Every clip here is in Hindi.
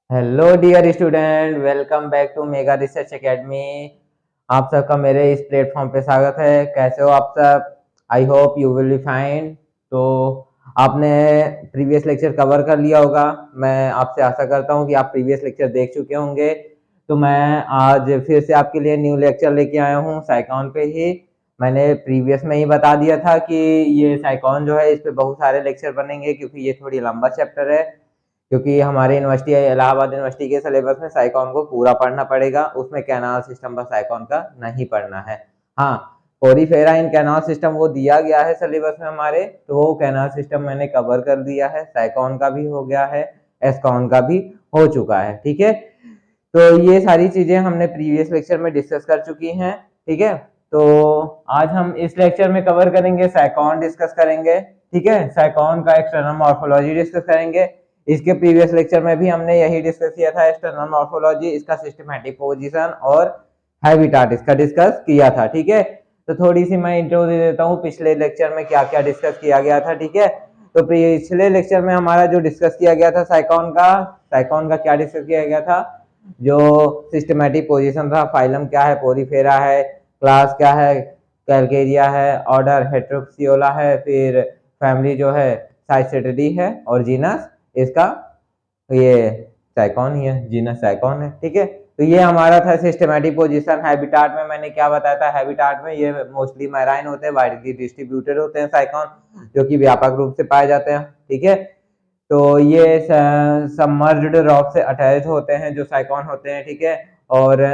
Hello dear student, welcome back to mega research academy. आप सबका मेरे इस प्लेटफॉर्म पे स्वागत है। कैसे हो आप सब? I hope you will be fine. तो आपने प्रीवियस लेक्चर कवर कर लिया होगा। मैं आपसे आशा करता हूँ कि आप प्रीवियस लेक्चर देख चुके होंगे। तो मैं आज फिर से आपके लिए न्यू लेक्चर लेके आया हूँ साइकॉन पे ही। मैंने प्रीवियस में ही बता दिया था कि ये साइकॉन जो है इस पे बहुत सारे लेक्चर बनेंगे, क्योंकि ये थोड़ी लंबा चैप्टर है। क्योंकि हमारे यूनिवर्सिटी इलाहाबाद यूनिवर्सिटी के सिलेबस में साइकॉन को पूरा पढ़ना पड़ेगा, उसमें कैनाल सिस्टम पर साइकॉन का नहीं पढ़ना है। हाँ, पोरीफेरा इन कैनाल सिस्टम वो दिया गया है सिलेबस में हमारे, तो वो कैनाल सिस्टम मैंने कवर कर दिया है। साइकॉन का भी हो गया है, एस्कॉन का भी हो चुका है। ठीक है, तो ये सारी चीजें हमने प्रीवियस लेक्चर में डिस्कस कर चुकी हैं। ठीक है, तो आज हम इस लेक्चर में कवर करेंगे साइकॉन डिस्कस करेंगे। ठीक है, साइकॉन का एक्सटर्नल मॉर्फोलॉजी डिस्कस करेंगे। इसके प्रीवियस लेक्चर में भी हमने यही डिस्कस किया था, एक्सटर्नल मॉर्फोलॉजी, इसका सिस्टमैटिक पोजीशन और हैबिटाट इसका डिस्कस किया था। ठीक है, तो थोड़ी सी मैं इंट्रो दे देता हूँ पिछले लेक्चर में क्या क्या डिस्कस किया गया था। ठीक है, तो पिछले लेक्चर में हमारा जो डिस्कस किया गया था साइकॉन का क्या डिस्कस किया गया था? जो सिस्टमैटिक पोजीशन था, फाइलम क्या है, पोरीफेरा है, क्लास क्या है, कैलकेरिया है, ऑर्डर हेटेरोक्सियोला है, फिर फैमिली जो है साइसेटिडी है, और जीनस इसका ये साइकॉन ही है, जीनस साइकॉन है। ठीक है, तो ये हमारा था सिस्टमैटिक पोजीशन। हैबिटाट में मैंने क्या बताया था? हैबिटाट में ये मोस्टली मैराइन होते हैं, वाइडली डिस्ट्रीब्यूटेड होते हैं साइकॉन, जो कि व्यापक रूप से पाए जाते हैं। ठीक है, तो ये सबमर्ज्ड रॉक से अटैच होते हैं जो साइकॉन होते हैं। ठीक है, और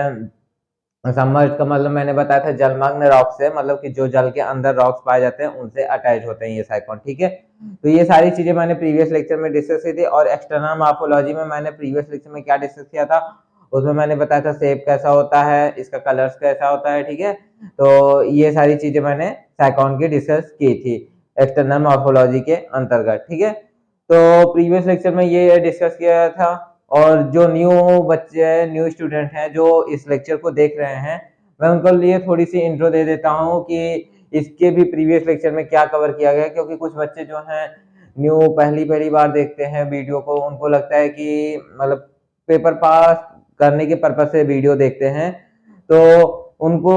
सबमर्ज्ड का मतलब मैंने बताया था जलमग्न रॉक से, मतलब कि जो जल के अंदर रॉक्स पाए जाते हैं उनसे अटैच होते हैं ये साइकॉन। ठीक है, तो ये सारी चीजें मैंने प्रीवियस लेक्चर में डिस्कस की थी। और एक्सटर्नल मॉर्फोलॉजी में मैंने प्रीवियस लेक्चर में क्या डिस्कस किया था? उसमें मैंने बताया था शेप कैसा होता है, इसका कलर्स कैसा होता है। ठीक है, तो ये सारी चीजें मैंने साइकॉन की डिस्कस की थी एक्सटर्नल मॉर्फोलॉजी के अंतर्गत। ठीक है, तो प्रीवियस लेक्चर में ये डिस्कस किया था। और जो न्यू बच्चे हैं, न्यू स्टूडेंट हैं जो इस लेक्चर को देख रहे हैं, मैं उनके लिए थोड़ी सी इंट्रो दे देता हूँ कि इसके भी प्रीवियस लेक्चर में क्या कवर किया गया। क्योंकि कुछ बच्चे जो हैं न्यू पहली पहली बार देखते हैं वीडियो को, उनको लगता है कि मतलब पेपर पास करने के पर्पज से वीडियो देखते हैं, तो उनको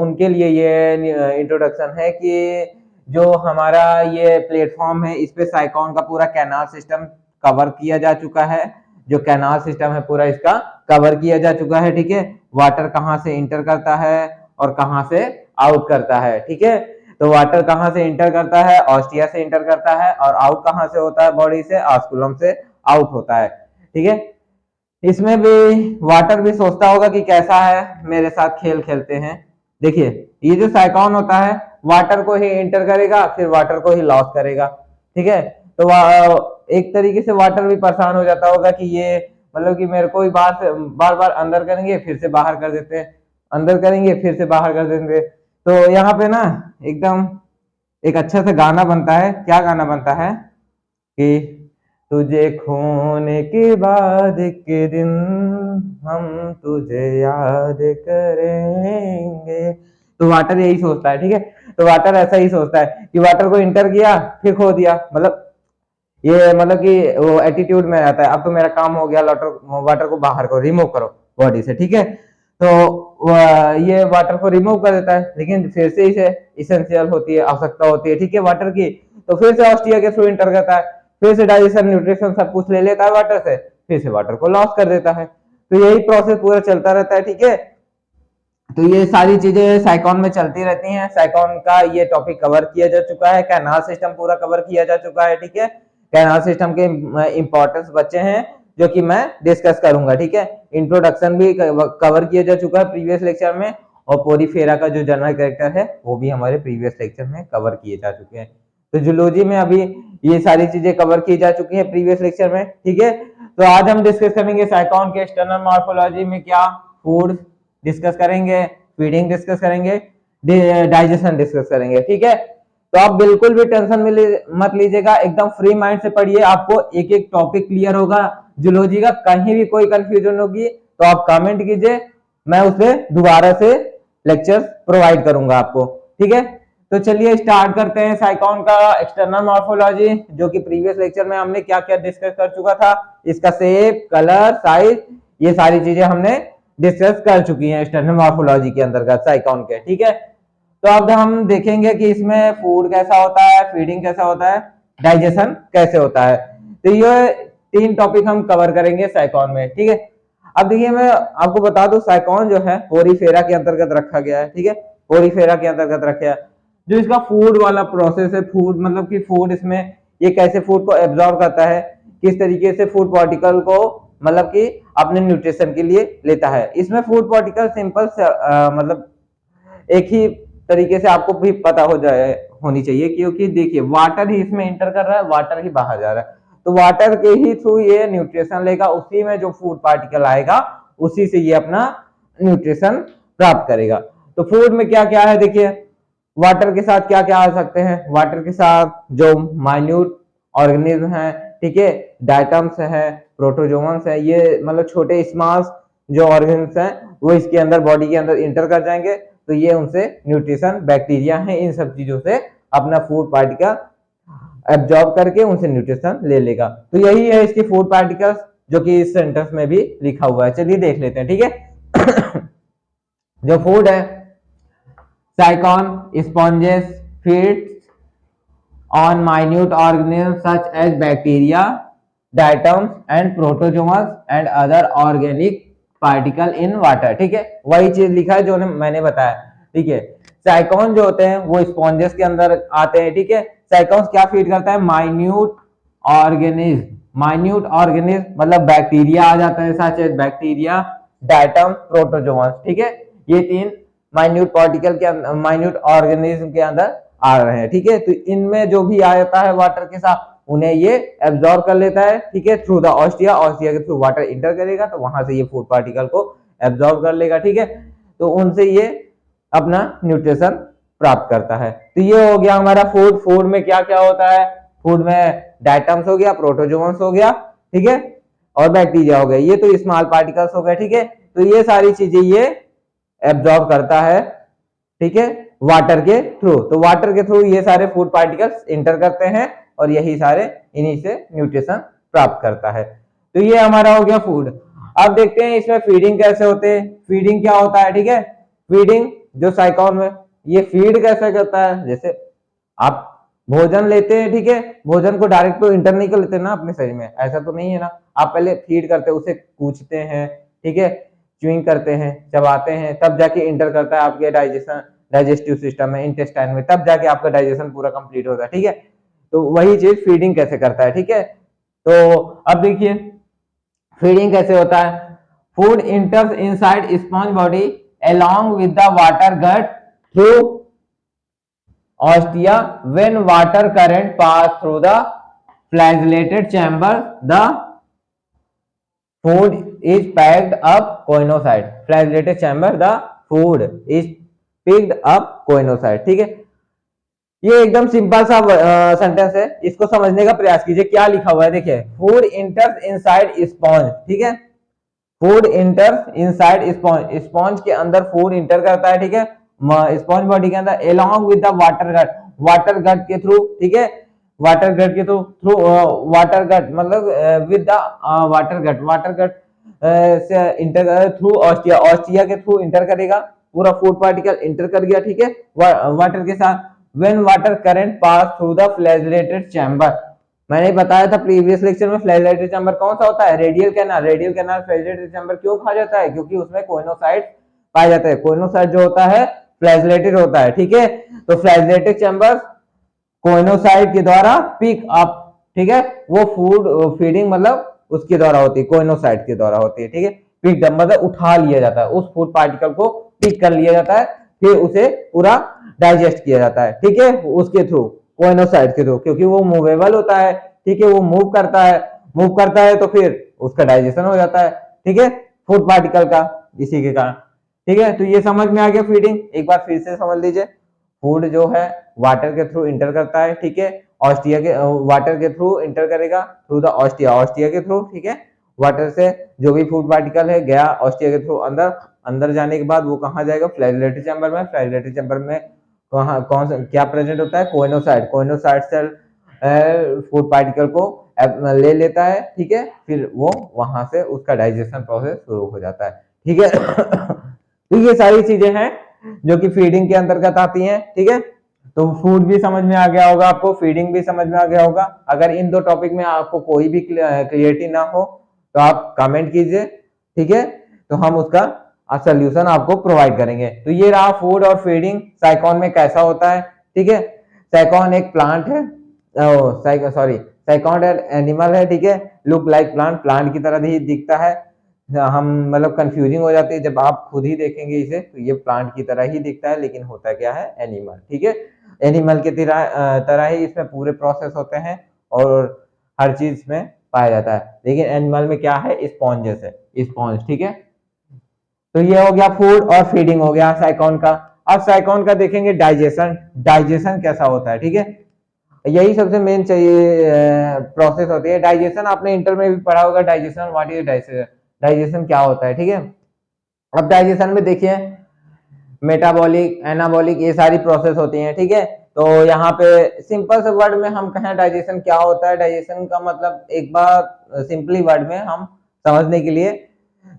उनके लिए ये इंट्रोडक्शन है कि जो हमारा ये प्लेटफॉर्म है इस पे साइकॉन का पूरा कैनाल सिस्टम कवर किया जा चुका है। जो कैनाल सिस्टम है पूरा इसका कवर किया जा चुका है। ठीक है, वाटर कहाँ से इंटर करता है और कहाँ से आउट करता है। ठीक है, तो वाटर कहाँ से इंटर करता है? ऑस्टिया से इंटर करता है। और आउट कहाँ से होता है? बॉडी से, ऑस्कुलम से आउट होता है। ठीक है, इसमें भी वाटर भी सोचता होगा कि कैसा है, मेरे साथ खेल खेलते हैं। देखिए, ये जो साइकॉन होता है वाटर को ही इंटर करेगा, फिर वाटर को ही लॉस करेगा। ठीक है, तो एक तरीके से वाटर भी परेशान हो जाता होगा कि ये मतलब कि मेरे को ही बार बार अंदर करेंगे फिर से बाहर कर देते हैं, अंदर करेंगे फिर से बाहर कर देंगे। तो यहाँ पे ना एकदम एक अच्छा सा गाना बनता है। क्या गाना बनता है कि तुझे खोने के बाद एक दिन हम तुझे याद करेंगे। तो वाटर यही सोचता है। ठीक है, तो वाटर ऐसा ही सोचता है कि वाटर को इंटर किया फिर खो दिया, मतलब ये मतलब कि वो एटीट्यूड में रहता है, अब तो मेरा काम हो गया, वाटर वाटर को बाहर को रिमूव करो बॉडी से। ठीक है, तो ये वाटर को रिमूव कर देता है, लेकिन फिर से इसे इसेंशियल होती है, आवश्यकता होती है। ठीक है, वाटर की, तो फिर से ऑस्टिया के थ्रू इंटर करता है, फिर से डाइजेशन न्यूट्रिशन सब कुछ ले लेता है वाटर से, फिर से वाटर को लॉस कर देता है। तो यही प्रोसेस पूरा चलता रहता है। ठीक है, तो ये सारी चीजें साइकॉन में चलती रहती हैं। साइकॉन का ये टॉपिक कवर किया जा चुका है, कैनाल सिस्टम पूरा कवर किया जा चुका है। ठीक है, कैनाल सिस्टम के इंपॉर्टेंस बच्चे हैं जो कि मैं डिस्कस करूंगा। ठीक है, इंट्रोडक्शन भी कवर किया जा चुका है प्रीवियस लेक्चर में, और पोरीफेरा का जो जनरल कैरेक्टर है वो भी हमारे प्रीवियस लेक्चर में कवर किए जा चुके हैं। तो जूलॉजी में अभी ये सारी चीजें कवर की जा चुकी है प्रीवियस लेक्चर में। ठीक है, तो आज हम डिस्कस करेंगे साइकॉन के एक्सटर्नल मॉर्फोलॉजी में क्या, फूड डिस्कस करेंगे, फीडिंग डिस्कस करेंगे, डाइजेशन डिस्कस करेंगे। ठीक है, तो आप बिल्कुल भी टेंशन मत लीजिएगा, एकदम फ्री माइंड से पढ़िए, आपको एक एक टॉपिक क्लियर होगा। जूलॉजी का कहीं भी कोई कंफ्यूजन होगी तो आप कमेंट कीजिए, मैं उसे दोबारा से लेक्चर प्रोवाइड करूंगा आपको। ठीक है, तो चलिए स्टार्ट करते हैं साइकॉन का एक्सटर्नल मॉर्फोलॉजी, जो कि प्रीवियस लेक्चर में हमने क्या क्या डिस्कस कर चुका था। इसका शेप, कलर, साइज, ये सारी चीजें हमने डिस्कस कर चुकी हैं एक्सटर्नल मॉर्फोलॉजी के अंतर्गत साइकॉन के। ठीक है, तो अब हम देखेंगे कि इसमें फूड कैसा होता है, फीडिंग कैसा होता है, डाइजेशन कैसे होता है। तो ये 3 टॉपिक हम कवर करेंगे साइकॉन में। ठीक है, अब देखिए मैं आपको बता दूं साइकॉन जो है पोरीफेरा के अंतर्गत रखा गया है। ठीक है, पोरीफेरा के अंतर्गत रखा है। जो इसका फूड वाला प्रोसेस है, फूड मतलब कि फूड इसमें ये कैसे फूड को एब्जॉर्ब करता है, किस तरीके से फूड पार्टिकल को मतलब कि अपने न्यूट्रिशन के लिए लेता है। इसमें फूड पार्टिकल सिंपल मतलब एक ही तरीके से आपको भी पता हो जाए होनी चाहिए, क्योंकि देखिए वाटर ही इसमें इंटर कर रहा है, वाटर ही बाहर जा रहा है, तो वाटर के ही थ्रू ये न्यूट्रिशन लेगा, उसी में जो फूड पार्टिकल आएगा उसी से ये अपना न्यूट्रिशन प्राप्त करेगा। तो फूड में क्या क्या है देखिए, वाटर के साथ क्या क्या आ सकते हैं, वाटर के साथ जो माइन्यूट ऑर्गेनिज्म है, ठीक है, डायटम्स है, प्रोटोजोन्स है, ये मतलब छोटे स्मॉल जो ऑर्गेन्स हैं वो इसके अंदर बॉडी के अंदर इंटर कर जाएंगे, तो ये उनसे न्यूट्रिशन, बैक्टीरिया है, इन सब चीजों से अपना फूड पार्टिकल एब्जॉर्ब करके उनसे न्यूट्रिशन ले लेगा। तो यही है इसकी फूड पार्टिकल्स, जो कि इस सेंटेंस में भी लिखा हुआ है। चलिए देख लेते हैं। ठीक है जो फूड है, साइकॉन sponges feeds on minute organisms such as bacteria, diatoms and protozoans and other organic particle in water। ठीक है, वही चीज लिखा है जो मैंने बताया। ठीक है, साइकॉन जो होते हैं वो स्पॉन्जेस के अंदर आते हैं। ठीक है, साइकॉन क्या फीड करता है, माइन्यूट ऑर्गेनिज्म। माइन्यूट ऑर्गेनिज्म मतलब बैक्टीरिया आ जाता है, such as bacteria, diatom, protozoans. ठीक है, ये 3 माइन्यूट पार्टिकल के माइन्यूट ऑर्गेनिज्म के अंदर आ रहे हैं। ठीक है, तो इनमें जो भी आ जाता है वाटर के साथ उन्हें ये एब्जॉर्ब कर लेता है। ठीक है, थ्रू द ऑस्टिया, ऑस्टिया के थ्रू वाटर इंटर करेगा, तो वहां से ये फूड पार्टिकल को एब्जॉर्ब कर लेगा। ठीक है, तो उनसे ये अपना न्यूट्रिशन प्राप्त करता है। तो ये हो गया हमारा फूड। फूड में क्या क्या होता है, फूड में डायटम्स हो गया, प्रोटोजोन्स हो गया, ठीक है, और बैक्टीरिया हो गया, ये तो स्मॉल पार्टिकल्स हो गए। ठीक है, तो ये सारी चीजें ये एब्जॉर्ब करता है, ठीक है, वाटर के थ्रू। तो वाटर के थ्रू ये सारे फूड पार्टिकल्स इंटर करते हैं और यही सारे इन्हीं से न्यूट्रिशन प्राप्त करता है। तो ये हमारा हो गया फूड। अब देखते हैं इसमें फीडिंग कैसे होते हैं, फीडिंग क्या होता है। ठीक है, फीडिंग जो साइकॉन में ये फीड कैसे करता है, जैसे आप भोजन लेते हैं, ठीक है, भोजन को डायरेक्ट तो इंटर नहीं कर लेते ना अपने शरीर में, ऐसा तो नहीं है ना, आप पहले फीड करते हैं, उसे कूचते हैं, ठीक है, च्यूइंग करते हैं, चबाते हैं, तब जाके इंटर करता है आपके डाइजेस्टिव सिस्टम में, इंटेस्टाइन में, तब जाके आपका डाइजेशन पूरा कंप्लीट होता है। ठीक है, तो वही चीज फीडिंग कैसे करता है। ठीक है, तो अब देखिए फीडिंग कैसे होता है। Food इंटर्स inside sponge body along with the water gut through ostia when water current pass through the flagellated chamber the food is packed up coinoside। flagellated chamber the food is picked up coinoside। ठीक है, ये एकदम सिंपल सा सेंटेंस है, इसको समझने का प्रयास कीजिए क्या लिखा हुआ है। देखिए फूड इंटर्स इनसाइड स्पॉन्ज, ठीक है, फूड इंटर्स इनसाइड स्पॉन्ज, स्पॉन्ज के अंदर फूड इंटर करता है। ठीक है, स्पॉन्ज बॉडी के अंदर along with the water gut, water gut के थ्रू, ठीक है, वाटर गट के थ्रू, थ्रू वाटर गट मतलब with the water gut, water gut से इंटर थ्रू ऑस्टिया, ऑस्टिया के थ्रू इंटर करेगा, पूरा फूड पार्टिकल इंटर कर गया। ठीक है, वाटर के साथ when water current pass through the flagellated chamber. मैंने बताया था प्रीवियस लेक्चर में फ्लैजिलेटेड चैम्बर कौन सा होता है, radial canal. Radial canal flagellated chamber क्यों कहा जाता है, क्योंकि उसमें कोइनोसाइड पाया जाता है, कोइनोसाइड जो होता है फ्लैजिलेटेड होता है। ठीक है, तो फ्लैजिलेटेड चैम्बर कोइनोसाइड के द्वारा पिक अप, ठीक है, वो फूड फीडिंग मतलब उसके द्वारा होती है, कोइनोसाइड के द्वारा होती है। ठीक है, पिक अप मतलब उठा लिया जाता है, उस फूड पार्टिकल को पिक कर लिया जाता है, फिर उसे पूरा डाइजेस्ट किया जाता है। ठीक है, उसके थ्रू, कोइनोसाइड के थ्रू, क्योंकि वो मूवेबल होता है। ठीक है, वो मूव करता है, मूव करता है तो फिर उसका डाइजेशन हो जाता है। ठीक है, फूड पार्टिकल का, इसी के कारण। ठीक है, तो ये समझ में आ गया फीडिंग। एक बार फिर से समझ लीजिए, फूड जो है वाटर के थ्रू इंटर करता है। ठीक है, ऑस्टिया के वाटर के थ्रू इंटर करेगा, थ्रू द ऑस्टिया, ऑस्टिया के थ्रू। ठीक है, वाटर से जो भी फूड पार्टिकल है गया ऑस्टिया के थ्रू अंदर, अंदर जाने के बाद वो कहाँ जाएगा, फ्लैजिलेटेड चैम्बर में, फ्लैजिलेटेड चैम्बर में कहाँ कौन सा क्या प्रेजेंट होता है, coenocyte. Coenocyte cell food particle को ले लेता है, ठीक है, फिर वो वहां से उसका डाइजेशन प्रोसेस शुरू हो जाता है, ठीक है। तो ये सारी चीजें हैं जो कि फीडिंग के अंतर्गत आती हैं, ठीक है। तो फूड भी समझ में आ गया होगा आपको, फीडिंग भी समझ में आ गया होगा। अगर इन दो टॉपिक में आपको कोई भी क्लियरिटी ना हो तो आप कमेंट कीजिए, ठीक है, तो हम उसका सोल्यूशन आपको प्रोवाइड करेंगे। तो ये रहा फूड और फीडिंग साइकॉन में कैसा होता है, ठीक है। साइकॉन एक प्लांट है, सॉरी साइकॉन एनिमल है, ठीक है, लुक लाइक प्लांट, प्लांट की तरह ही दिखता है। हम मतलब कंफ्यूजिंग हो जाती है जब आप खुद ही देखेंगे इसे, तो ये प्लांट की तरह ही दिखता है, लेकिन होता क्या है, एनिमल, ठीक है। एनिमल की तरह ही इसमें पूरे प्रोसेस होते हैं और हर चीज में पाया जाता है, लेकिन एनिमल में क्या है, स्पॉन्जेस है, स्पॉन्ज, ठीक है। तो ये हो गया फूड और फीडिंग हो गया साइकॉन का। अब साइकॉन का देखेंगे डाइजेशन, डाइजेशन कैसा होता है, ठीक है। यही सबसे मेन चाहिए प्रोसेस होती है डाइजेशन। आपने इंटर में भी पढ़ा होगा digestion, what is digestion, digestion क्या होता है, ठीक है। अब डाइजेशन में देखिए मेटाबॉलिक, एनाबॉलिक, ये सारी प्रोसेस होती हैं, ठीक है। तो यहाँ पे सिंपल से वर्ड में हम कहें डाइजेशन क्या होता है, डाइजेशन का मतलब एक बार सिंपली वर्ड में हम समझने के लिए,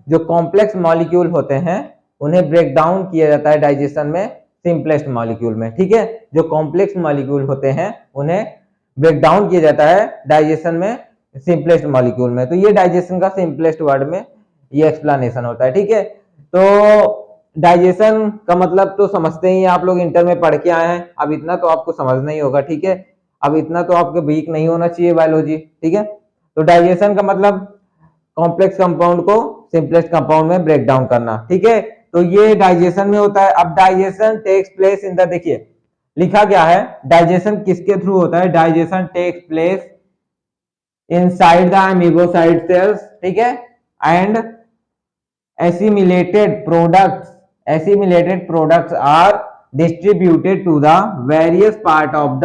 जो कॉम्प्लेक्स मॉलिक्यूल होते हैं उन्हें ब्रेक डाउन किया जाता है डाइजेशन में सिंपलेस्ट मॉलिक्यूल में, ठीक है। जो कॉम्प्लेक्स मॉलिक्यूल होते हैं उन्हें ब्रेक डाउन किया जाता है डाइजेशन में सिंपलेस्ट मॉलिक्यूल में। तो ये डाइजेशन का सिंपलेस्ट वर्ड में ये एक्सप्लेनेशन होता है, ठीक है। तो डाइजेशन का मतलब तो समझते ही आप लोग, इंटर में पढ़ के आए हैं, अब इतना तो आपको समझना ही होगा, ठीक है। अब इतना तो आपके वीक नहीं होना चाहिए बायोलॉजी, ठीक है। तो डाइजेशन का मतलब कॉम्प्लेक्स कंपाउंड को सिंपलेस्ट कंपाउंड में ब्रेक डाउन करना, ठीक है। तो ये डाइजेशन में होता है। अब digestion takes place in the, देखिए लिखा क्या है, डाइजेशन किसके थ्रू होता है, digestion takes place inside the amoebocyte cells, ठीक है, and assimilated products are distributed to the various part of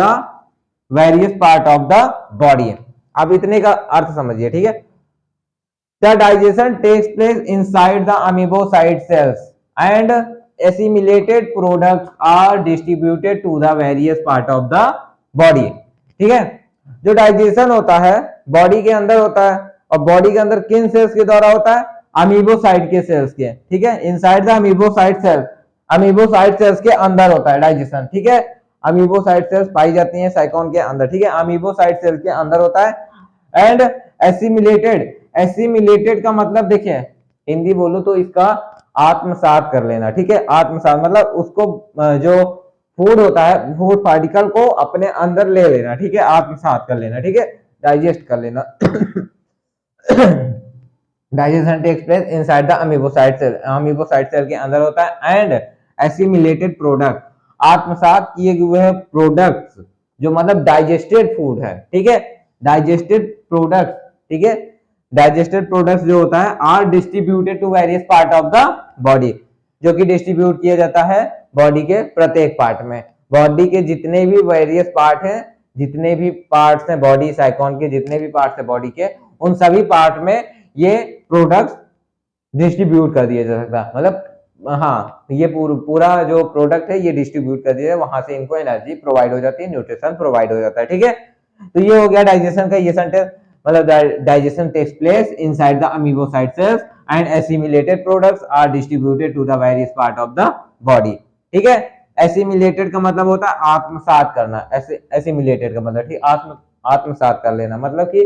the body। अब इतने का अर्थ समझिए, ठीक है। The digestion takes place inside the amoebocyte cells and assimilated products are distributed to the various part of the body, ठीक है। जो डाइजेशन होता है बॉडी के अंदर होता है, और बॉडी के अंदर किन सेल्स के द्वारा होता है, अमीबोसाइट के सेल्स के, ठीक है, inside the amoebocyte cell, amoebocyte cells के अंदर होता है डाइजेशन, ठीक है। अमीबोसाइट सेल्स पाई जाती हैं साइकोन के अंदर, ठीक है, अमीबोसाइट सेल के अंदर होता है। एंड एसिमिलेटेड, एसिमिलेटेड का मतलब देखिए हिंदी बोलो तो इसका आत्मसात कर लेना, ठीक है। आत्मसात मतलब उसको जो फूड होता है, फूड पार्टिकल को अपने अंदर ले लेना, ठीक है, आत्मसात कर लेना, ठीक है, डाइजेस्ट कर लेना। Digestion takes place inside the amoebocyte cell, amoebocyte cell के अंदर होता है। एंड एसिमिलेटेड प्रोडक्ट, आत्मसात किए हुए प्रोडक्ट्स, जो मतलब डाइजेस्टेड फूड है, ठीक है, डाइजेस्टेड प्रोडक्ट्स, ठीक है, डाइजेस्टेड प्रोडक्ट्स जो होता है are distributed to various part of the body, जो कि डिस्ट्रीब्यूट किया जाता है बॉडी के प्रत्येक पार्ट में। बॉडी के जितने भी वेरियस पार्ट हैं, जितने भी पार्ट्स हैं बॉडी, साइकोन के जितने भी पार्ट्स हैं बॉडी के, उन सभी पार्ट में ये प्रोडक्ट्स डिस्ट्रीब्यूट कर दिया जा सकता है। मतलब हाँ, ये पूरा जो प्रोडक्ट है ये डिस्ट्रीब्यूट कर दिया, वहां से इनको एनर्जी प्रोवाइड हो जाती है, न्यूट्रिशन प्रोवाइड हो जाता है, ठीक है। तो ये हो गया डाइजेशन का ये सेंटेंस, मतलब digestion takes place inside the amoebocyte cells and assimilated products are distributed to the various part of the body, ठीक है। एसिमिलेटेड का मतलब होता है आत्मसात करना, एसिमिलेटेड का मतलब ठीक आत्मसात कर लेना, मतलब कि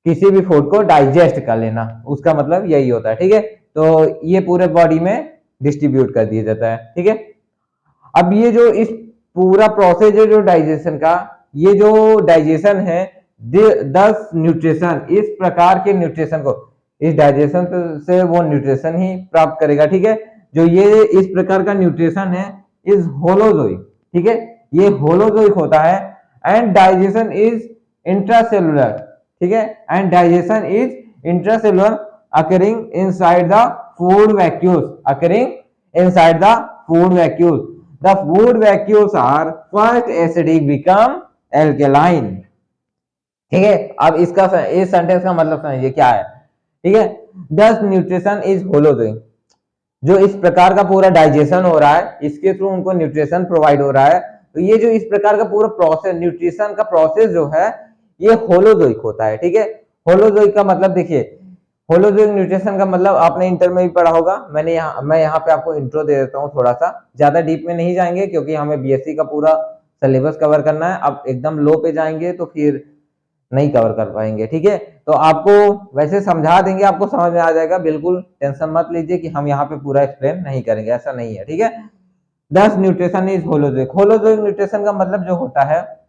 किसी भी फूड को डाइजेस्ट कर लेना, उसका मतलब यही होता है, ठीक है। तो ये पूरे बॉडी में डिस्ट्रीब्यूट कर दिया जाता है, ठीक है। अब ये जो इस पूरा प्रोसेस है जो डाइजेशन का, ये जो डाइजेशन है 10 न्यूट्रिशन, इस प्रकार के न्यूट्रिशन को, इस डाइजेशन से वो न्यूट्रिशन ही प्राप्त करेगा, ठीक है। जो ये इस प्रकार का न्यूट्रिशन है इज होलोजोइक, ठीक है, ये होलोजोइक होता है। एंड डाइजेशन इज इंट्रासेलुलर, ठीक है, and digestion is intracellular occurring inside the food vacuoles, occurring inside the food vacuoles. The food vacuoles are first acidic become alkaline, ठीक है। अब इसका इस सेंटेंस का मतलब समझिए क्या है, ठीक है। 10 न्यूट्रिशन इज होलोजोइक, जो इस प्रकार का पूरा डाइजेशन हो रहा है, इसके थ्रू उनको न्यूट्रिशन प्रोवाइड हो रहा है। तो ये जो इस प्रकार का पूरा प्रोसेस, न्यूट्रिशन का प्रोसेस जो है, ये होलोजोइक होता है। ठीक है, होलोजोइक का मतलब देखिए, होलोजोइक न्यूट्रिशन का मतलब आपने इंटर में भी पढ़ा होगा। मैं यहाँ पे आपको इंट्रो दे देता हूँ, थोड़ा सा ज्यादा डीप में नहीं जाएंगे क्योंकि हमें बीएससी का पूरा सिलेबस कवर करना है। अब एकदम लो पे जाएंगे तो फिर नहीं कवर कर पाएंगे। ठीक है, तो आपको वैसे समझा देंगे, आपको समझ में आ जाएगा, बिल्कुल टेंशन मत लीजिए कि हम यहाँ पे पूरा एक्सप्लेन नहीं करेंगे, ऐसा नहीं है। ठीक है, 10 nutrition is holozoic. Holozoic nutrition का मतलब जो होता है,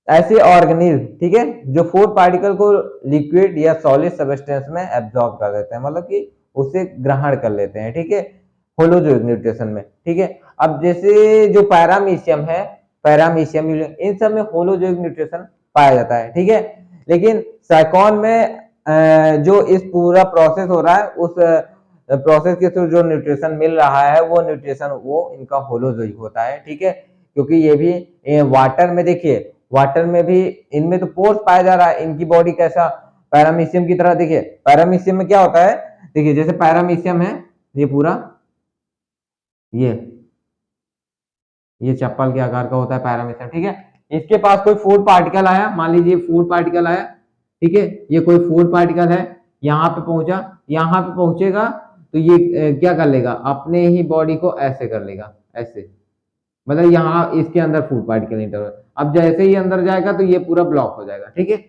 ऐसे ऑर्गेनिज्म, ठीक है, जो फूड पार्टिकल को लिक्विड या सॉलिड सब्सटेंस में एब्जॉर्ब कर लेते हैं, मतलब कि उसे ग्रहण कर लेते हैं। ठीक है, होलोजोइक न्यूट्रिशन में। ठीक है, अब जैसे जो पैरामीशियम है, पैरामीशियम, इन सब में होलोजोइक न्यूट्रिशन पाया जाता है। ठीक है, लेकिन साइकॉन में जो इस पूरा प्रोसेस हो रहा है, उस प्रोसेस के थ्रू जो न्यूट्रिशन मिल रहा है, वो न्यूट्रिशन वो इनका होलोजोइक होता है। ठीक है, क्योंकि ये भी वाटर में, देखिए वाटर में भी इनमें तो पोर्स पाया जा रहा है। इनकी बॉडी कैसा, पैरामीशियम की तरह। देखिए पैरामीशियम में क्या होता है, देखिए जैसे पैरामीशियम है, ये पूरा ये चप्पल के आकार का होता है पैरामीशियम। ठीक है, इसके पास कोई फूड पार्टिकल आया, मान लीजिए फूड पार्टिकल आया, ठीक है, ये कोई फूड पार्टिकल है, यहाँ पे पहुंचा, यहाँ पे पहुंचेगा तो ये क्या कर लेगा, अपने ही बॉडी को ऐसे कर लेगा, ऐसे, मतलब यहाँ इसके अंदर फूड पार्टिकल इंटर हो। अब जैसे ही अंदर जाएगा तो ये पूरा ब्लॉक हो जाएगा। ठीक है,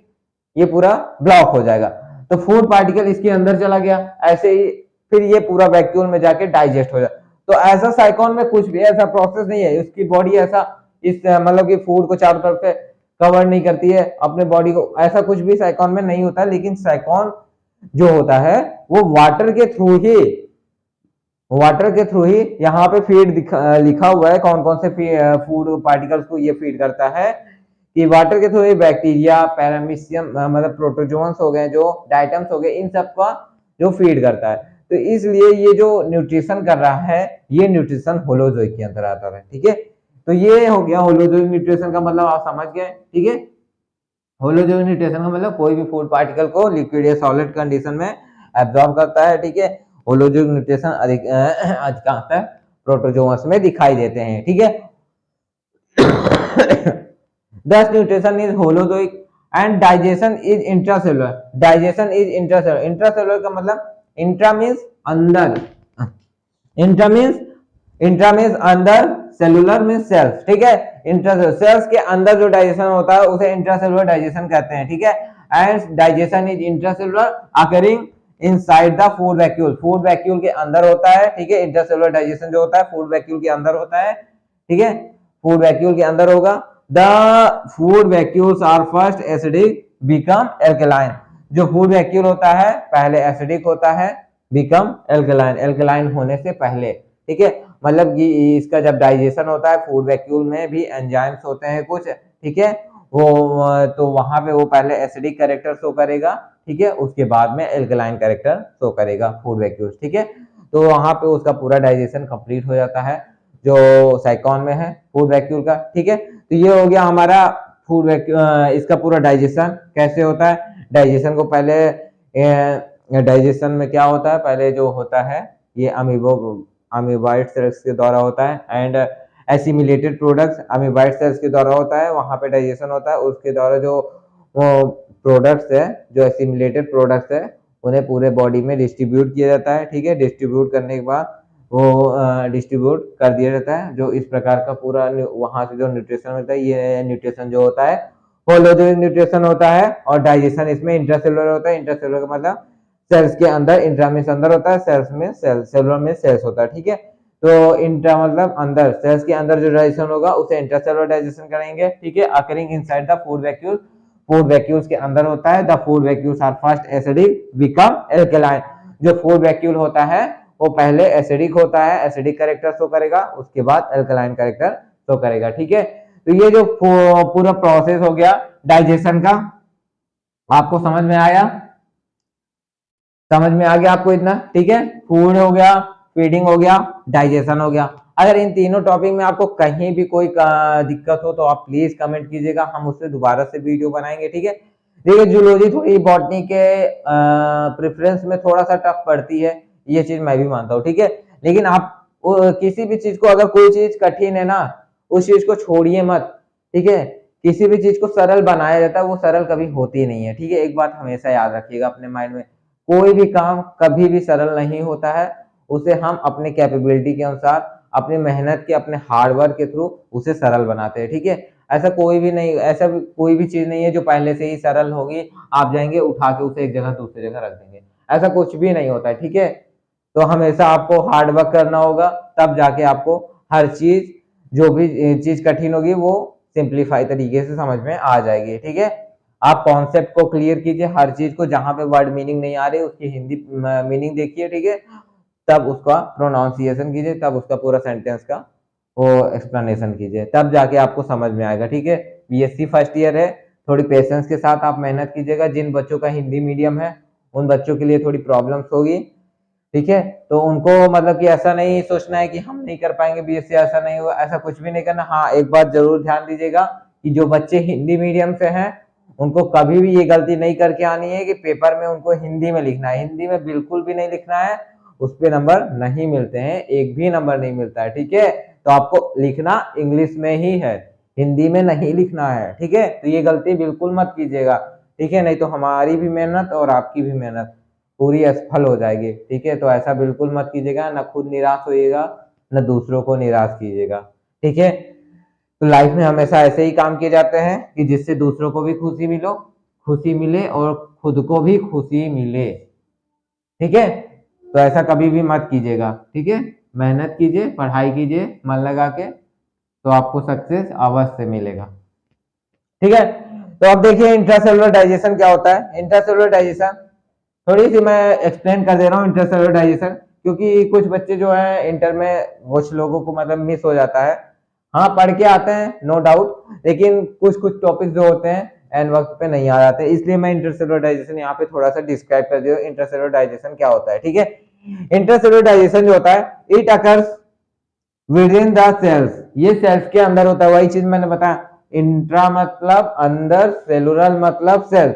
ये पूरा ब्लॉक हो जाएगा, तो फूड पार्टिकल इसके अंदर चला गया, ऐसे ही फिर ये पूरा वैक्यूल में जाके डाइजेस्ट हो जाए। तो ऐसा साइकॉन में कुछ भी ऐसा प्रोसेस नहीं है, उसकी बॉडी ऐसा इस मतलब कि फूड को चारों तरफ से कवर नहीं करती है अपने बॉडी को, ऐसा कुछ भी साइकॉन में नहीं होता। लेकिन साइकॉन जो होता है वो वाटर के थ्रू ही यहाँ पे फीड लिखा हुआ है, कौन कौन से फूड पार्टिकल्स को ये फीड करता है, कि वाटर के थ्रू ही बैक्टीरिया, पैरामीशियम, मतलब प्रोटोजोन्स हो गए, जो डाइटम्स हो गए, इन सब का जो फीड करता है। तो इसलिए ये जो न्यूट्रिशन कर रहा है, ये न्यूट्रिशन होलोजोइक के अंदर आता है। ठीक है, तो ये हो गया होलोजोइक न्यूट्रिशन का मतलब, आप समझ गए। ठीक है, होलोजोइक न्यूट्रिशन का मतलब कोई भी फूड पार्टिकल को लिक्विड या सॉलिड कंडीशन में एब्जॉर्ब करता है। ठीक है, होलोजोइक न्यूट्रिशन अधिकांशतः प्रोटोजोअस में दिखाई देते हैं। ठीक है, thus nutrition is holozoic and digestion is intracellular. Digestion is intracellular. Intracellular का मतलब, इंट्रा मीन्स अंदर, इंट्रा मीन्स अंदर, सेलुलर मीन्स सेल्स। ठीक है, इंट्रासेलुलर सेल्स के अंदर जो डाइजेशन होता है उसे इंट्रासेलुलर डाइजेशन कहते हैं। ठीक है, and digestion is intracellular occurring inside the food vacuole. Food vacuole के अंदर होता है। ठीक है, इंट्रासेलुलर डाइजेशन जो होता है फूड वैक्यूल के अंदर होता है। ठीक है, फूड वैक्यूल के अंदर होगा। The food vacuoles are first acidic become alkaline. जो फूड वैक्यूल होता है पहले एसिडिक होता है, बिकम एल्कलाइन, एल्कलाइन होने से पहले। ठीक है, मतलब कि इसका जब डाइजेशन होता है, फूड वैक्यूल में भी एंजाइम्स होते हैं कुछ, ठीक है, वो तो वहां पे वो पहले एसिडिक कैरेक्टर शो करेगा, ठीक है, उसके बाद में एल्कलाइन कैरेक्टर शो करेगा फूड वैक्यूल। ठीक है, तो वहां पे उसका पूरा डाइजेशन कंप्लीट हो जाता है जो साइकॉन में है फूड वैक्यूल का। ठीक है, तो ये हो गया हमारा फूड वैक्यूल। इसका पूरा डाइजेशन कैसे होता है, डाइजेशन को पहले डाइजेशन में क्या होता है, पहले जो होता है ये अमीबाइड सेल्स के द्वारा होता है, and assimilated products amoeboid sales के द्वारा होता है, वहां पे डाइजेशन होता है। उसके द्वारा जो प्रोडक्ट्स है, जो एसिमिलेटेड प्रोडक्ट्स है, उन्हें पूरे बॉडी में डिस्ट्रीब्यूट किया जाता है। ठीक है, डिस्ट्रीब्यूट करने के बाद वो डिस्ट्रीब्यूट कर दिया जाता है। जो इस प्रकार का पूरा वहां से जो न्यूट्रिशन होता है, ये न्यूट्रिशन जो होता है होलोजोइक न्यूट्रिशन होता है, और डाइजेशन इसमें इंट्रासेलुलर होता है। इंट्रासेलुलर का मतलब सेल्स के अंदर, इंट्रा मींस अंदर होता है, सेल्स में सेलुलर में सेल्स होता है। ठीक है, तो इंट्रा मतलब अंदर, सेल्स के अंदर जो डाइजेशन होगा उसे इंट्रासेलुलर डाइजेशन करेंगे। ठीक है, occurring inside the food vacuole, food vacuoles के अंदर होता है। The food vacuoles are first acidic become alkaline. जो फूड वैक्यूल होता है वो पहले एसिडिक होता है, एसिडिक कैरेक्टर शो करेगा, उसके बाद एल्कलाइन कैरेक्टर शो करेगा। ठीक है, तो ये जो पूरा प्रोसेस हो गया डाइजेशन का, आपको समझ में आया, समझ में आ गया आपको इतना। ठीक है, फूड हो गया, फीडिंग हो गया, डाइजेशन हो गया। अगर इन तीनों टॉपिक में आपको कहीं भी कोई दिक्कत हो तो आप प्लीज कमेंट कीजिएगा, हम उससे दोबारा से वीडियो बनाएंगे। ठीक है, देखिए जूलॉजी थोड़ी बॉटनी के प्रेफरेंस में थोड़ा सा टफ पड़ती है, ये चीज मैं भी मानता हूँ। ठीक है, लेकिन आप किसी भी चीज को, अगर कोई चीज कठिन है ना, उस चीज को छोड़िए मत, ठीक है। किसी भी चीज को सरल बनाया जाता है, वो सरल कभी होती नहीं है, ठीक है। एक बात हमेशा याद रखिएगा अपने माइंड में, कोई भी काम कभी भी सरल नहीं होता है, उसे हम अपने कैपेबिलिटी के अनुसार, अपनी मेहनत के, अपने हार्डवर्क के थ्रू उसे सरल बनाते हैं, ठीक है। ऐसा कोई भी नहीं, ऐसा कोई भी चीज नहीं है जो पहले से ही सरल होगी, आप जाएंगे उठा के उसे एक जगह दूसरी जगह रख देंगे, ऐसा कुछ भी नहीं होता है, ठीक है। तो हमेशा आपको हार्ड वर्क करना होगा, तब जाके आपको हर चीज, जो भी चीज कठिन होगी वो सिंप्लीफाई तरीके से समझ में आ जाएगी, ठीक है। आप कॉन्सेप्ट को क्लियर कीजिए, हर चीज को, जहां पे वर्ड मीनिंग नहीं आ रही उसकी हिंदी मीनिंग देखिए, ठीक है। तब उसका प्रोनाउंसिएशन कीजिए, तब उसका पूरा सेंटेंस का वो एक्सप्लेनेशन कीजिए, तब जाके आपको समझ में आएगा, ठीक है। बीएससी फर्स्ट ईयर है, थोड़ी पेशेंस के साथ आप मेहनत कीजिएगा। जिन बच्चों का हिंदी मीडियम है उन बच्चों के लिए थोड़ी प्रॉब्लम्स होगी, ठीक है। तो उनको मतलब कि ऐसा नहीं सोचना है कि हम नहीं कर पाएंगे बीएससी, ऐसा नहीं होगा, ऐसा कुछ भी नहीं करना। हाँ, एक बात जरूर ध्यान दीजिएगा कि जो बच्चे हिंदी मीडियम से हैं उनको कभी भी ये गलती नहीं करके आनी है कि पेपर में उनको हिंदी में लिखना है, हिंदी में बिल्कुल भी नहीं लिखना है, उस पे नंबर नहीं मिलते हैं, एक भी नंबर नहीं मिलता है, ठीक है। तो आपको लिखना इंग्लिश में ही है, हिंदी में नहीं लिखना है, ठीक है। तो ये गलती बिल्कुल मत कीजिएगा, ठीक है, नहीं तो हमारी भी मेहनत और आपकी भी मेहनत पूरी असफल हो जाएगी, ठीक है। तो ऐसा बिल्कुल मत कीजिएगा, ना खुद निराश होइएगा, ना दूसरों को निराश कीजिएगा, ठीक है। तो लाइफ में हमेशा ऐसे ही काम किए जाते हैं कि जिससे दूसरों को भी खुशी मिले और खुद को भी खुशी मिले, ठीक है। तो ऐसा कभी भी मत कीजिएगा, ठीक है। मेहनत कीजिए, पढ़ाई कीजिए मन लगा के, तो आपको सक्सेस अवश्य मिलेगा, ठीक है। तो अब देखिए इंट्रासेलुलर डाइजेशन क्या होता है। इंट्रासेलुलर डाइजेशन थोड़ी सी मैं एक्सप्लेन कर दे रहा हूँ, इंट्रासेलुलर डाइजेशन, क्योंकि कुछ बच्चे जो है इंटर में कुछ लोगों को मतलब मिस हो जाता है। हाँ, पढ़ के आते हैं नो डाउट, लेकिन कुछ कुछ टॉपिक जो होते हैं एंड वक्त पे नहीं आ जाते, इसलिए मैं इंटरसेलुलर डाइजेशन यहाँ पे थोड़ा सा डिस्क्राइब कर दिया इंटरसेलुलर डाइजेशन क्या होता है, ठीक है। इंटरसेलुलर डाइजेशन जो होता है, it occurs within the cells, ये सेल्स के अंदर होता है, वही चीज मैंने बताया, इंट्रा मतलब अंदर, सेलुलर मतलब सेल,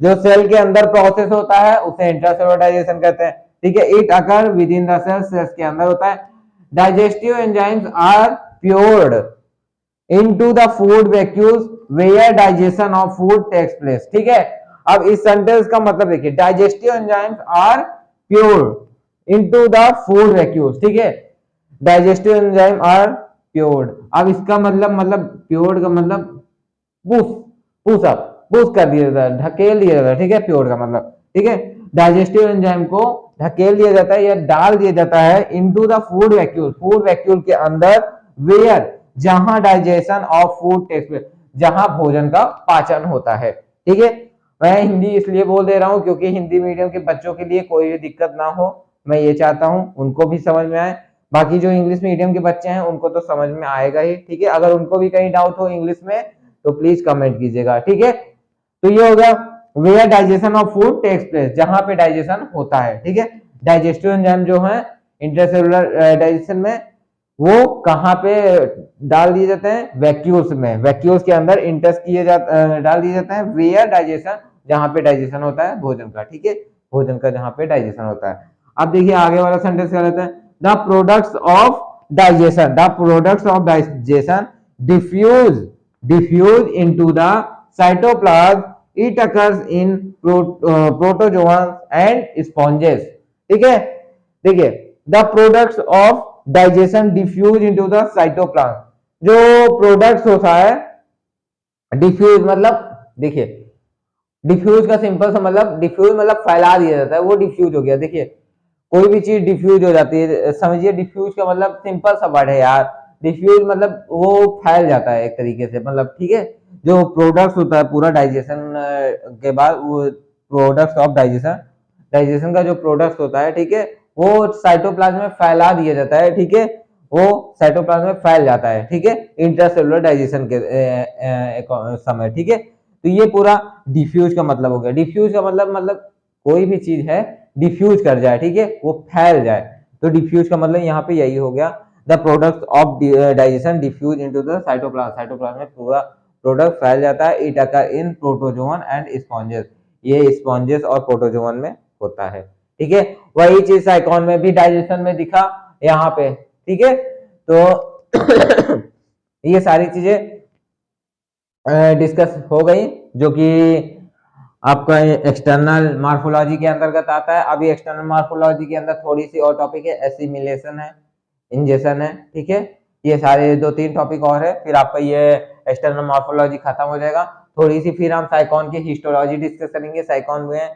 जो सेल के अंदर प्रोसेस होता है उसे इंट्रासेलुलर डाइजेशन कहते हैं, ठीक है। It occur within the cells, cells के अंदर होता है। Digestive enzymes are poured into the food vacuoles where digestion of food takes place, ठीक है। अब इस सेंटेंस का मतलब देखिए, digestive enzymes are poured into the food vacuoles, ठीक है। डाइजेस्टिव एंजाइम आर प्योर्ड, अब इसका मतलब प्योर्ड का मतलब पुश, पुश कर दिया जाता है, ढकेल दिया जाता है, ठीक है, प्योर्ड का मतलब, ठीक है। डाइजेस्टिव एंजाइम को ढकेल दिया जाता है या डाल दिया जाता है into the food vacuole, food vacuole के अंदर, वेयर, जहां digestion of food takes place, जहां भोजन का पाचन होता है, ठीक है। मैं हिंदी इसलिए बोल दे रहा हूं क्योंकि हिंदी मीडियम के बच्चों के लिए कोई भी दिक्कत ना हो, मैं ये चाहता हूं उनको भी समझ में आए। बाकी जो इंग्लिश मीडियम के बच्चे हैं उनको तो समझ में आएगा ही, ठीक है। अगर उनको भी कहीं डाउट हो इंग्लिश में तो प्लीज कमेंट कीजिएगा, ठीक है। तो ये हो गया where digestion of food takes place, जहां पे डाइजेशन होता है, ठीक है। डाइजेस्टिव एंजाइम जो है इंटरसेलुलर डाइजेशन में, वो कहां पे डाल दिए जाते हैं, वैक्यूल्स में, वैक्यूल्स के अंदर इंटस किए जाते डाल दिए जाते हैं, वेयर डाइजेशन, जहां पे डाइजेशन होता है भोजन का, ठीक है, भोजन का जहां पे डाइजेशन होता है। अब देखिए आगे वाला सेंटेंस क्या रहता है, the products of digestion, the products of digestion diffuse into the cytoplasm, it occurs in protozoans and sponges, ठीक है। देखिए the products of digestion diffuse into the cytoplasm, जो प्रोडक्ट्स होता है डिफ्यूज मतलब, देखिए डिफ्यूज का सिंपल सा मतलब, डिफ्यूज मतलब फैला दिया जाता है, वो डिफ्यूज हो गया। देखिए कोई भी चीज डिफ्यूज हो जाती है, समझिए डिफ्यूज का मतलब सिंपल सा वर्ड है यार, डिफ्यूज मतलब वो फैल जाता है एक तरीके से, मतलब ठीक है। जो प्रोडक्ट्स होता है पूरा डाइजेशन के बाद, वो प्रोडक्ट्स ऑफ डाइजेशन, डाइजेशन का जो प्रोडक्ट्स होता है, ठीक है, वो साइटोप्लाज्म में फैला दिया जाता है, ठीक है, वो साइटोप्लाज्म में फैल जाता है, ठीक है, इंट्रासेलुलर डाइजेशन के समय, ठीक है। तो ये पूरा डिफ्यूज का मतलब हो गया। डिफ्यूज का मतलब कोई भी चीज है डिफ्यूज कर जाए, ठीक है, वो फैल जाए, तो डिफ्यूज का मतलब यहाँ पे यही हो गया, the product of digestion diffuse into the cytoplasm, cytoplasm में पूरा प्रोडक्ट फैल जाता है। It occur in protozoan and sponges, ये स्पॉन्जेस और प्रोटोजोन में होता है, ठीक है। वही चीज साइकोन में भी डाइजेशन में दिखा, यहाँ पे, ठीक है। तो ये सारी चीजें डिस्कस हो गई, जो कि आपका एक्सटर्नल मार्फोलॉजी के अंतर्गत आता है। अभी एक्सटर्नल मार्फोलॉजी के अंदर थोड़ी सी और टॉपिक है, एसिमिलेशन है, इंजेक्शन है, ठीक है। ये सारे 2-3 टॉपिक और है, फिर आपका ये एक्सटर्नल मार्फोलॉजी खत्म हो जाएगा। थोड़ी सी फिर हम साइकॉन की हिस्टोलॉजी डिस्कस करेंगे। साइकॉन में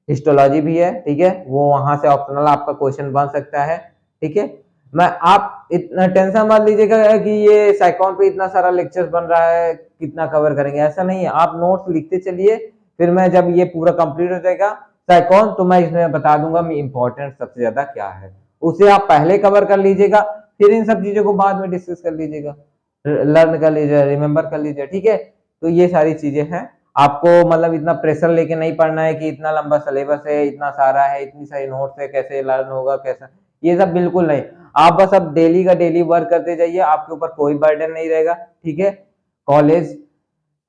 हिस्टोलॉजी भी है, ठीक है, वो वहां से ऑप्शनल आपका क्वेश्चन बन सकता है, ठीक है। मैं आप इतना टेंशन मत लीजिएगा कि ये साइकॉन पे इतना सारा लेक्चर्स बन रहा है, कितना कवर करेंगे, ऐसा नहीं है। आप नोट्स लिखते चलिए, फिर मैं जब ये पूरा कंप्लीट हो जाएगा साइकॉन, तो मैं इसमें बता दूंगा मैं इंपॉर्टेंट सबसे ज्यादा क्या है, उसे आप पहले कवर कर लीजिएगा, फिर इन सब चीजों को बाद में डिस्कस कर लीजिएगा, लर्न कर लीजिए, रिमेम्बर कर लीजिए, ठीक है। तो ये सारी चीजें हैं। आपको मतलब इतना प्रेशर लेके नहीं पढ़ना है कि इतना लंबा सिलेबस है, इतना सारा है, इतनी सारी नोट्स है, कैसे लर्न होगा, कैसा, ये सब बिल्कुल नहीं। आप बस अब डेली का डेली वर्क करते जाइए, आपके ऊपर कोई बर्डन नहीं रहेगा, ठीक है। कॉलेज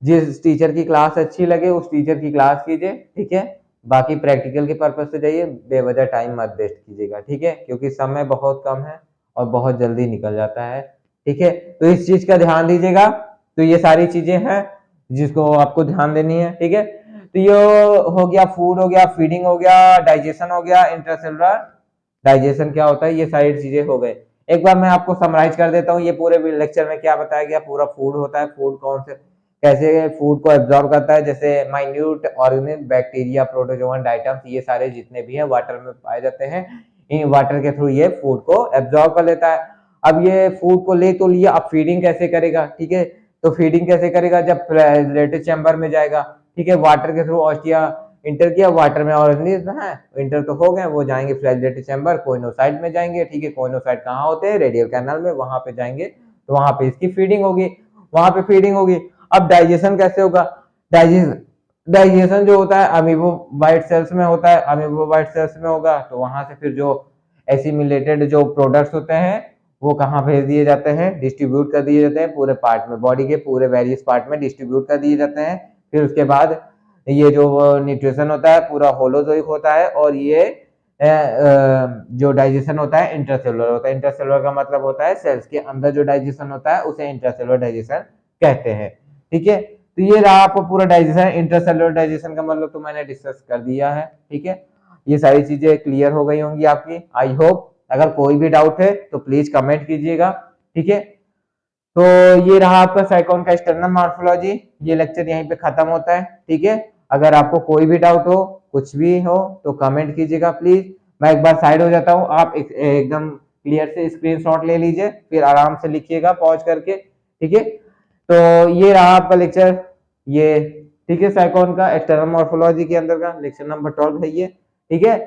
जिस टीचर की क्लास अच्छी लगे उस टीचर की क्लास कीजिए, ठीक है। बाकी प्रैक्टिकल के पर्पज से जाइए, बेवजह टाइम मत वेस्ट कीजिएगा, ठीक है, क्योंकि समय बहुत कम है और बहुत जल्दी निकल जाता है, ठीक है। तो इस चीज का ध्यान दीजिएगा। तो ये सारी चीजें हैं जिसको आपको ध्यान देनी है, ठीक है। तो ये हो गया, फूड हो गया, फीडिंग हो गया, डाइजेशन हो गया, इंट्रासेलुलर डाइजेशन क्या होता है, ये सारी चीजें हो गए। एक बार मैं आपको समराइज कर देता हूँ ये पूरे लेक्चर में क्या बताया गया। पूरा फूड होता है, फूड कौन से कैसे फूड को एब्जॉर्ब करता है, जैसे minute organism, bacteria, protozoan, diatoms, ये सारे जितने भी हैं वाटर में पाए जाते हैं, इन वाटर के थ्रू ये फूड को एब्जॉर्ब कर लेता है। अब ये फूड को ले तो लिया, अब फीडिंग कैसे करेगा, ठीक है। तो फीडिंग कैसे करेगा, जब फ्लैजिलेटेड चैम्बर में जाएगा, ठीक है, वाटर के थ्रू ऑस्टिया इंटर किया, वाटर में ऑर्गेनिज्म है, इंटर तो हो गए, वो जाएंगे फ्लैजिलेटेड चैम्बर, कोइनोसाइट में जाएंगे, ठीक है। कोइनोसाइट कहाँ होते हैं, रेडियल कैनाल में, वहां पे जाएंगे, तो वहां पे इसकी फीडिंग होगी, वहां पे फीडिंग होगी। अब डाइजेशन कैसे होगा, डाइजेशन डाइजेशन जो होता है अमीबोबाइट सेल्स में होता है, अमीबोबाइट सेल्स में होगा, तो वहां से फिर जो एसिमिलेटेड जो प्रोडक्ट्स होते हैं वो कहाँ भेज दिए जाते हैं, डिस्ट्रीब्यूट कर दिए जाते हैं पूरे पार्ट में, बॉडी के पूरे वेरियस पार्ट में डिस्ट्रीब्यूट कर दिए जाते हैं। फिर उसके बाद ये जो न्यूट्रिशन होता है पूरा होलोजोइक होता है, और ये जो डाइजेशन होता है इंट्रासेलुलर होता है। इंट्रासेलुलर का मतलब होता है सेल्स के अंदर जो डाइजेशन होता है उसे इंट्रासेलुलर डाइजेशन कहते हैं, ठीक है। तो ये रहा आपको पूरा डाइजेशन। इंट्रासेलुलर डाइजेशन का मतलब तो मैंने डिस्कस कर दिया है, ठीक है। ये सारी चीजें क्लियर हो गई होंगी आपकी, आई होप। अगर कोई भी डाउट है तो प्लीज कमेंट कीजिएगा, ठीक है। तो ये रहा आपका साइकॉन का एक्सटर्नल मॉर्फोलॉजी। ये लेक्चर यहीं पे खत्म होता है, ठीक है। अगर आपको कोई भी डाउट हो, कुछ भी हो, तो कमेंट कीजिएगा प्लीज। मैं एक बार साइड हो जाता हूँ, आप एकदम क्लियर से स्क्रीनशॉट ले लीजिए, फिर आराम से लिखिएगा पॉज करके, ठीक है। तो ये रहा आपका लेक्चर, ये, ठीक है, साइकॉन का एक्सटर्नल मॉर्फोलॉजी के अंदर का लेक्चर नंबर 12 है ये, ठीक है।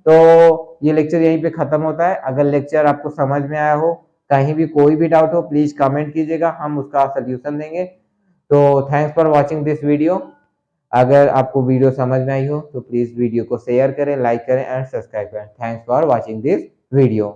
तो ये लेक्चर यहीं पे खत्म होता है। अगर लेक्चर आपको समझ में आया हो, कहीं भी कोई भी डाउट हो, प्लीज कमेंट कीजिएगा, हम उसका सोल्यूशन देंगे। तो thanks for watching this video. अगर आपको वीडियो समझ में आई हो तो प्लीज वीडियो को शेयर करें, लाइक करें एंड सब्सक्राइब करें। Thanks for watching this video.